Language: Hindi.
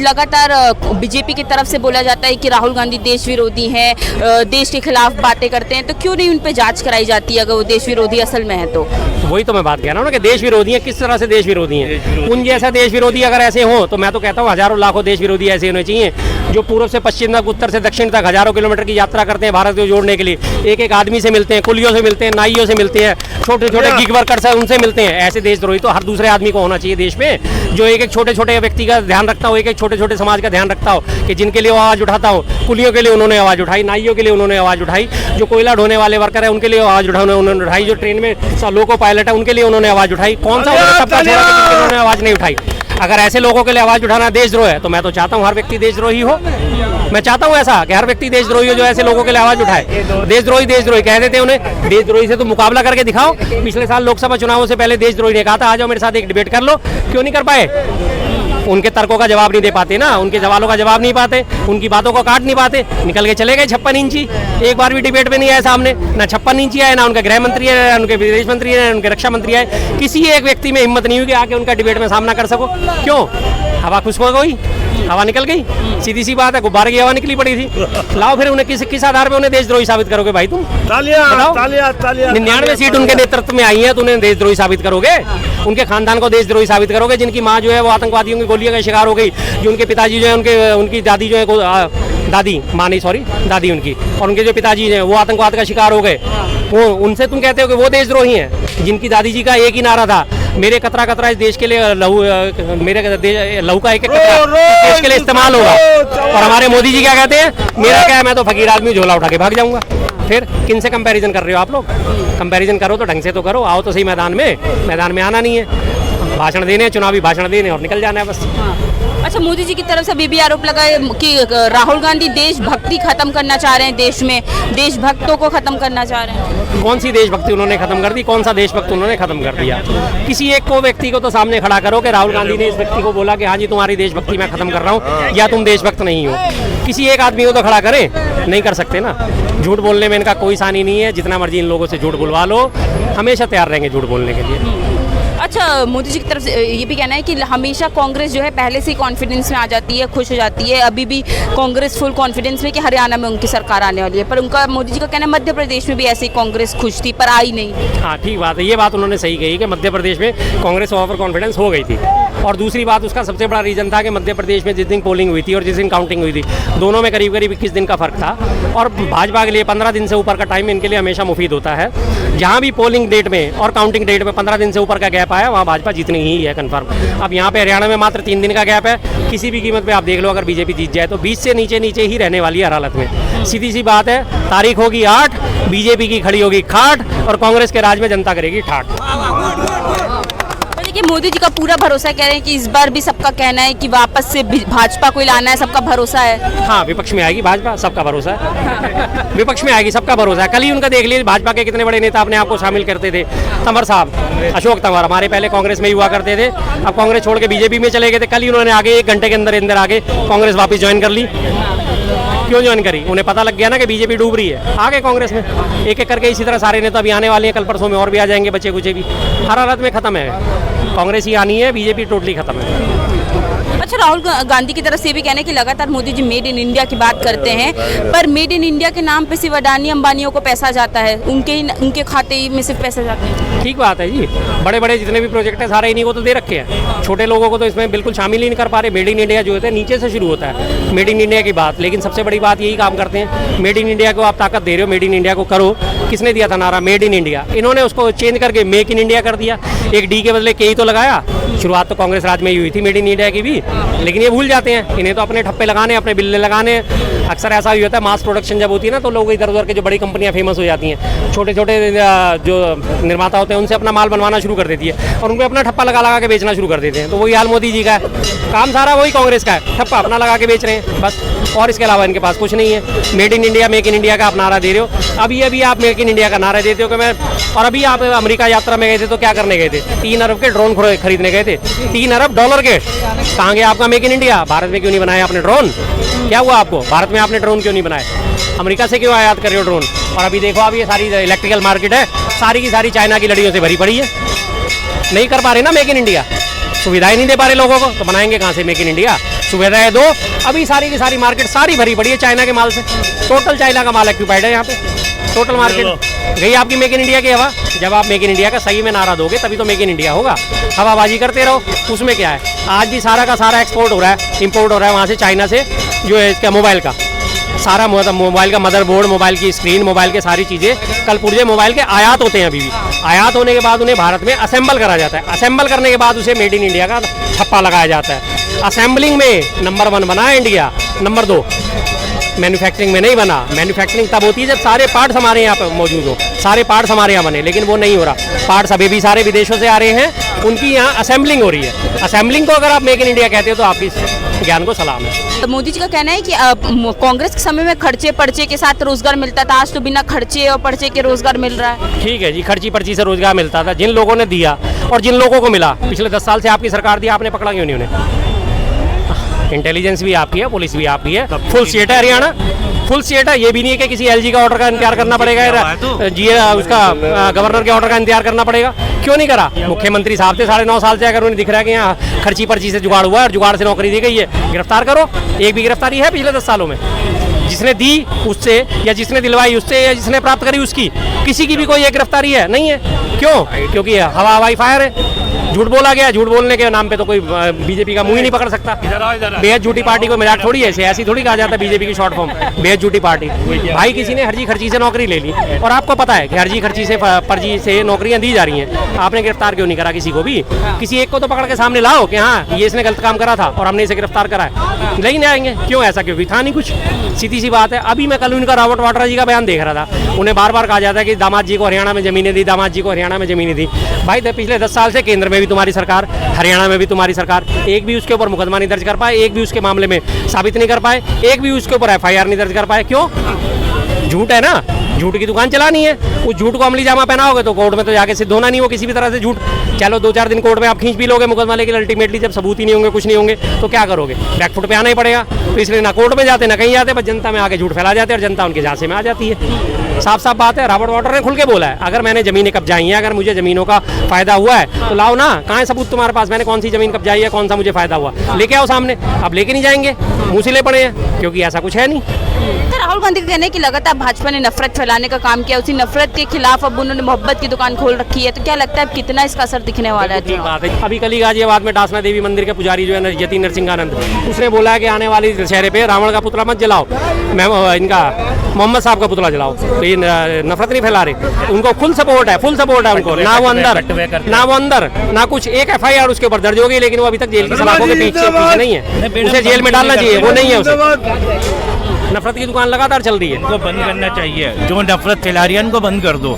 लगातार बीजेपी की तरफ से बोला जाता है कि राहुल गांधी देश विरोधी हैं, देश के खिलाफ बातें करते हैं, तो क्यों नहीं उन पे जांच कराई जाती है अगर वो देश विरोधी असल में है तो? वही तो मैं बात कह रहा हूँ ना कि देश विरोधी हैं। किस तरह से देश विरोधी हैं? उन जैसा देश विरोधी अगर ऐसे हो तो मैं तो कहता हूँ हजारों लाखों देश विरोधी ऐसे होने चाहिए जो पूर्व से पश्चिम तक, उत्तर से दक्षिण तक हजारों किलोमीटर की यात्रा करते हैं भारत को जोड़ने के लिए। एक एक आदमी से मिलते हैं, कुलियों से मिलते हैं, नाइयों से मिलते हैं, छोटे छोटे गिग वर्कर्स हैं उनसे मिलते हैं। ऐसे देशद्रोही तो हर दूसरे आदमी को होना चाहिए देश में, जो एक एक छोटे छोटे व्यक्ति का ध्यान रखता हो, एक एक छोटे छोटे समाज का ध्यान रखता हो कि जिनके लिए आवाज़ उठाता हो। कुलियों के लिए उन्होंने आवाज़ उठाई, नाइयों के लिए उन्होंने आवाज़ उठाई, जो कोयला ढोने वाले वर्कर है उनके लिए आवाज़ उन्होंने उठाई, जो ट्रेन में लोको पायलट है उनके लिए उन्होंने आवाज़ उठाई। कौन सा तबका छोड़ा कि उन्होंने आवाज़ नहीं उठाई? अगर ऐसे लोगों के लिए आवाज़ उठाना देशद्रोह है तो मैं तो चाहता हूँ हर व्यक्ति देशद्रोही हो। मैं चाहता हूँ ऐसा कि हर व्यक्ति देशद्रोही हो जो ऐसे लोगों के लिए आवाज़ उठाए। देशद्रोही कह देते हैं उन्हें, देशद्रोही से तो मुकाबला करके दिखाओ। पिछले साल लोकसभा चुनावों से पहले देशद्रोही ने कहा था आ जाओ मेरे साथ एक डिबेट कर लो, क्यों नहीं कर पाए? उनके तर्कों का जवाब नहीं दे पाते ना, उनके सवालों का जवाब नहीं पाते, उनकी बातों को काट नहीं पाते, निकल के चले गए 56 इंची। एक बार भी डिबेट में नहीं आए सामने, ना 56 इंची आए, ना उनका गृह मंत्री है, ना उनके विदेश मंत्री है, ना उनके रक्षा मंत्री आए। किसी एक व्यक्ति में हिम्मत नहीं हुई कि आके उनका डिबेट में सामना कर सको। क्यों? हवा खुश्क हो गई, हवा निकल गई, सीधी सी बात है, गुब्बारे की हवा निकली पड़ी थी। लाओ फिर उन्हें किस आधार पे उन्हें देशद्रोही साबित करोगे भाई तुम? 99 सीट उनके नेतृत्व में आई है तो उन्हें देशद्रोही साबित करोगे? उनके खानदान को देशद्रोही साबित करोगे जिनकी माँ जो है वो आतंकवादियों की गोलियों का शिकार हो गई, जो उनके पिताजी जो है उनकी दादी जो है दादी उनकी, और उनके जो पिताजी हैं वो आतंकवाद का शिकार हो गए, वो उनसे तुम कहते हो कि वो देशद्रोही हैं? जिनकी दादी जी का एक ही नारा था, मेरे कतरा कतरा इस देश के लिए लहू, मेरे लहू का एक एक कतरा देश के लिए इस्तेमाल होगा। और हमारे मोदी जी क्या कहते हैं, मेरा क्या है, मैं तो फकीर आदमी झोला उठा के भाग जाऊंगा। फिर किन से कंपैरिजन कर रहे हो आप लोग? कंपैरिजन करो तो ढंग से तो करो, आओ तो सही मैदान में आना नहीं है, भाषण देने, चुनावी भाषण देने और निकल जाना है बस। अच्छा, मोदी जी की तरफ से अभी भी आरोप लगा है कि राहुल गांधी देशभक्ति खत्म करना चाह रहे हैं, देश में देशभक्तों को खत्म करना चाह रहे हैं। कौन सी देशभक्ति उन्होंने खत्म कर दी? कौन सा देशभक्त उन्होंने खत्म कर दिया? किसी एक को व्यक्ति को तो सामने खड़ा करो कि राहुल गांधी ने इस व्यक्ति को बोला कि हाँ जी तुम्हारी देशभक्ति मैं खत्म कर रहा हूँ या तुम देशभक्त नहीं हो। किसी एक आदमी को तो खड़ा करें, नहीं कर सकते ना। झूठ बोलने में इनका कोई सानी नहीं है, जितना मर्जी इन लोगों से झूठ बुलवा लो, हमेशा तैयार रहेंगे झूठ बोलने के लिए। अच्छा, मोदी जी की तरफ से ये भी कहना है कि हमेशा कांग्रेस जो है पहले से ही कॉन्फिडेंस में आ जाती है, खुश हो जाती है। अभी भी कांग्रेस फुल कॉन्फिडेंस में कि हरियाणा में उनकी सरकार आने वाली है, पर उनका मोदी जी का कहना है मध्य प्रदेश में भी ऐसे ही कांग्रेस खुश थी पर आई नहीं। हाँ ठीक बात है, ये बात उन्होंने सही कही कि मध्य प्रदेश में कांग्रेस ओवर कॉन्फिडेंस हो गई थी। और दूसरी बात उसका सबसे बड़ा रीज़न था कि मध्य प्रदेश में जिस दिन पोलिंग हुई थी और जिस दिन काउंटिंग हुई थी, दोनों में करीब करीब 21 दिन का फर्क था। और भाजपा के लिए 15 दिन से ऊपर का टाइम इनके लिए हमेशा मुफीद होता है। जहाँ भी पोलिंग डेट में और काउंटिंग डेट में 15 दिन से ऊपर का गैप आया वहाँ भाजपा जीतनी ही है कन्फर्म। अब यहाँ पे हरियाणा में मात्र 3 दिन का गैप है, किसी भी कीमत पे आप देख लो अगर बीजेपी जीत जाए तो 20 से नीचे ही रहने वाली है हर हालत में। सीधी सी बात है, तारीख होगी 8, बीजेपी की खड़ी होगी खाट और कांग्रेस के राज में जनता करेगी ठाट। देखिए, मोदी जी का पूरा भरोसा कह रहे हैं कि इस बार भी सबका कहना है कि वापस से भाजपा को लाना है, सबका भरोसा है। हाँ, विपक्ष में आएगी भाजपा, सबका भरोसा है। विपक्ष में आएगी, सबका भरोसा है। कल ही उनका देख लीजिए, भाजपा के कितने बड़े नेता अपने आप को शामिल करते थे। तंवर साहब, अशोक तंवर हमारे पहले कांग्रेस में ही हुआ करते थे, अब कांग्रेस छोड़ के बीजेपी में चले गए थे। कल ही उन्होंने आगे 1 घंटे के अंदर आगे कांग्रेस वापस ज्वाइन कर ली। क्यों ज्वाइन करी? उन्हें पता लग गया ना कि बीजेपी डूब रही है, आगे कांग्रेस में। एक एक करके इसी तरह सारे नेता अभी आने वाले हैं, कल परसों में और भी आ जाएंगे, बच्चे कुचे भी। हर हालत में खत्म है, कांग्रेस ही आनी है, बीजेपी टोटली खत्म है। अच्छा, राहुल गांधी की तरफ से भी कहना है कि लगातार Modi ji made in India की बात करते हैं, पर मेड इन इंडिया के नाम पे सिर्फ अडानी अंबानियों को पैसा जाता है, उनके खाते में सिर्फ पैसा जाते हैं। ठीक बात है जी, बड़े बड़े जितने भी प्रोजेक्ट है सारे इन्हीं को तो दे रखे हैं, छोटे लोगों को तो इसमें बिल्कुल शामिल ही नहीं कर पा रहे। मेड इन इंडिया जो होता है नीचे से शुरू होता है, मेड इन इंडिया की बात, लेकिन सबसे बड़ी बात यही काम करते हैं। मेड इन इंडिया को आप ताकत दे रहे हो, मेड इन इंडिया को करो। किसने दिया था नारा मेड इन इंडिया? इन्होंने उसको चेंज करके मेक इन इंडिया कर दिया। एक डी के बदले के ही तो लगाया। शुरुआत तो कांग्रेस राज में ही हुई थी मेड इन इंडिया की भी, लेकिन ये भूल जाते हैं। इन्हें तो अपने ठप्पे लगाने, अपने बिल्ले लगाने। अक्सर ऐसा ही होता है, मास प्रोडक्शन जब होती है ना तो लोग इधर उधर के जो बड़ी कंपनियां फेमस हो जाती हैं, छोटे छोटे जो निर्माता होते हैं उनसे अपना माल बनवाना शुरू कर देती है और उनको अपना ठप्पा लगा के बेचना शुरू कर देते हैं। तो वही हाल मोदी जी का है, काम सारा वही कांग्रेस का है, ठप्पा अपना लगा के बेच रहे हैं बस, और इसके अलावा इनके पास कुछ नहीं है। Made in India, make in India का आप नारा दे रहे हो। अभी आप मेक इन इंडिया का नारा देते हो कि मैं, और अभी आप अमेरिका यात्रा में गए थे तो क्या करने गए थे? 3 अरब के ड्रोन खरीदने गए थे, $3 अरब के। कहाँ गया आपका मेक इन इंडिया? भारत में क्यों नहीं बनाया आपने ड्रोन? क्या हुआ आपको? भारत में आपने ड्रोन क्यों नहीं बनाए? अमेरिका से क्यों आयात कर रहे हो ड्रोन? और अभी देखो, अब ये सारी इलेक्ट्रिकल मार्केट है, सारी की सारी चाइना की लड़ियों से भरी पड़ी है। नहीं कर पा रहे ना मेक इन इंडिया, सुविधाएं नहीं दे पा रहे लोगों को, तो बनाएंगे कहाँ से मेक इन इंडिया? सुविधाएं दो। अभी सारी की सारी मार्केट सारी भरी पड़ी है चाइना के माल से, टोटल चाइना का माल ऑक्यूपाइड है यहाँ पे, टोटल मार्केट गई आपकी मेक इन इंडिया की हवा। जब आप मेक इन इंडिया का सही में नारा दोगे तभी तो मेक इन इंडिया होगा। हवाबाजी करते रहो, उसमें क्या है। आज भी सारा का सारा एक्सपोर्ट हो रहा है, इंपोर्ट हो रहा है वहाँ से चाइना से, जो है इसका मोबाइल का सारा, मोबाइल का मदरबोर्ड, मोबाइल की स्क्रीन, मोबाइल के सारी चीज़ें, कल पुर्जे मोबाइल के आयात होते हैं। अभी भी आयात होने के बाद उन्हें भारत में असेंबल करा जाता है, असेंबल करने के बाद उसे मेड इन इंडिया का ठप्पा लगाया जाता है। असेंबलिंग में नंबर 1 बना है इंडिया, नंबर 2 मैन्युफैक्चरिंग में नहीं बना। मैन्युफैक्चरिंग तब होती है जब सारे पार्ट्स हमारे यहाँ पर मौजूद हो, सारे पार्ट्स हमारे यहाँ बने, लेकिन वो नहीं हो रहा। पार्ट्स अभी भी सारे विदेशों से आ रहे हैं, उनकी यहाँ असेंबलिंग हो रही है। असेंबलिंग को अगर आप मेक इन इंडिया कहते हो तो आपकी ज्ञान को सलाम है। तो मोदी जी का कहना है कि कांग्रेस के समय में खर्चे पर्चे के साथ रोजगार मिलता था, आज तो बिना खर्चे और पर्चे के रोजगार मिल रहा है। ठीक है जी, खर्ची पर्ची से रोजगार मिलता था, जिन लोगों ने दिया और जिन लोगों को मिला। पिछले 10 साल से आपकी सरकार दी, आपने पकड़ा क्यों नहीं उन्हें? इंटेलिजेंस भी आपकी है, पुलिस भी आपकी है, फुल स्टेट है हरियाणा, फुल स्टेट है। ये भी नहीं है कि किसी एलजी का ऑर्डर का इंतजार करना पड़ेगा, जी उसका गवर्नर के ऑर्डर का इंतजार करना पड़ेगा। क्यों नहीं करा? मुख्यमंत्री साहब थे 9.5 साल से, अगर उन्हें दिख रहा है कि यहाँ खर्ची पर्ची से जुगाड़ हुआ है और जुगाड़ से नौकरी दी गई है, गिरफ्तार करो। एक भी गिरफ्तारी है पिछले 10 सालों में? जिसने दी उससे, या जिसने दिलवाई उससे, या जिसने प्राप्त करी उसकी, किसी की भी कोई एक गिरफ्तारी है? नहीं है। क्यों? क्योंकि हवाई फायर है, झूठ बोला गया। झूठ बोलने के नाम पे तो कोई बीजेपी का मुंह ही नहीं पकड़ सकता। बेहद झूठी पार्टी को मजाक थोड़ी है, ऐसी थोड़ी कहा जाता है बीजेपी की शॉर्ट फॉर्म, बेहद झूठी पार्टी। भाई किसी ने हर्जी खर्ची से नौकरी ले ली और आपको पता है कि हर्जी खर्ची से फर्जी से नौकरियां दी जा रही हैं, आपने गिरफ्तार क्यों नहीं करा किसी को भी? किसी एक को तो पकड़ के सामने लाओ कि हाँ ये इसने गलत काम करा था और हमने इसे गिरफ्तार करा है। नहीं आएंगे। क्यों? ऐसा क्योंकि था नहीं कुछ, सीधी सी बात है। अभी मैं कल उनका रॉबर्ट वाड्रा जी का बयान देख रहा था, उन्हें बार बार कहा जाता है कि दामाद जी को हरियाणा में जमीनें दी, दामाद जी को हरियाणा में जमीनें दी। भाई पिछले 10 साल से केंद्र में भी तुम्हारी सरकार, हरियाणा में भी तुम्हारी सरकार, एक भी उसके ऊपर मुकदमा नहीं दर्ज कर पाए, एक भी उसके मामले में साबित नहीं कर पाए, एक भी उसके ऊपर एफआईआर नहीं दर्ज कर पाए। क्यों? झूठ है ना, झूठ की दुकान चलानी है। उस झूठ को अमली जामा पहनाओगे तो कोर्ट में तो जाके सिद्ध होना नहीं, वो किसी भी तरह से झूठ। चलो 2-4 दिन कोर्ट में आप खींच भी लोगे मुकदमा, लेकिन अल्टीमेटली जब सबूत ही नहीं होंगे, कुछ नहीं होंगे, तो क्या करोगे? बैकफुट पे आना ही पड़ेगा। तो इसलिए ना कोर्ट में जाते ना कहीं जाते, बस जनता में आके झूठ फैला जाते और जनता उनके झांसे में आ जाती है। साफ साफ बात है। रॉबर्ट वाड्रा ने खुल के बोला है, अगर मैंने जमीनें कब्जाई हैं, अगर मुझे जमीनों का फायदा हुआ है तो लाओ ना, कहाँ है सबूत तुम्हारे पास? मैंने कौन सी जमीन कब्जाई है, कौन सा मुझे फायदा हुआ, लेके आओ सामने। अब लेके नहीं जाएंगे, मुँह सिले पड़े हैं, क्योंकि ऐसा कुछ है नहीं। तो राहुल गांधी का कहना है कि लगातार भाजपा ने नफरत फैलाने का काम किया, उसी नफरत के खिलाफ अब उन्होंने मोहब्बत की दुकान खोल रखी है। तो क्या लगता है कितना इसका असर दिखने वाला है? बात है, अभी कल ही गाजियाबाद में डासना देवी मंदिर के पुजारी जो है यति नरसिंहानंद, उसने बोला है कि आने वाली दशहरे पे रावण का पुतला मत जलाओ, मैं इनका मोहम्मद साहब का पुतला जलाओ। तो ये नफरत नहीं फैला रहे, उनको फुल सपोर्ट है, फुल सपोर्ट है उनको। ना वो अंदर ना कुछ, एक एफआईआर उसके ऊपर दर्ज हो गई, लेकिन वो अभी तक जेल की सलाखों के पीछे नहीं है, उसे जेल में डालना चाहिए, वो नहीं है। उसे नफरत की दुकान लगातार चल रही है, उनको बंद करना चाहिए। जो नफरत फैला रही है उनको बंद कर दो।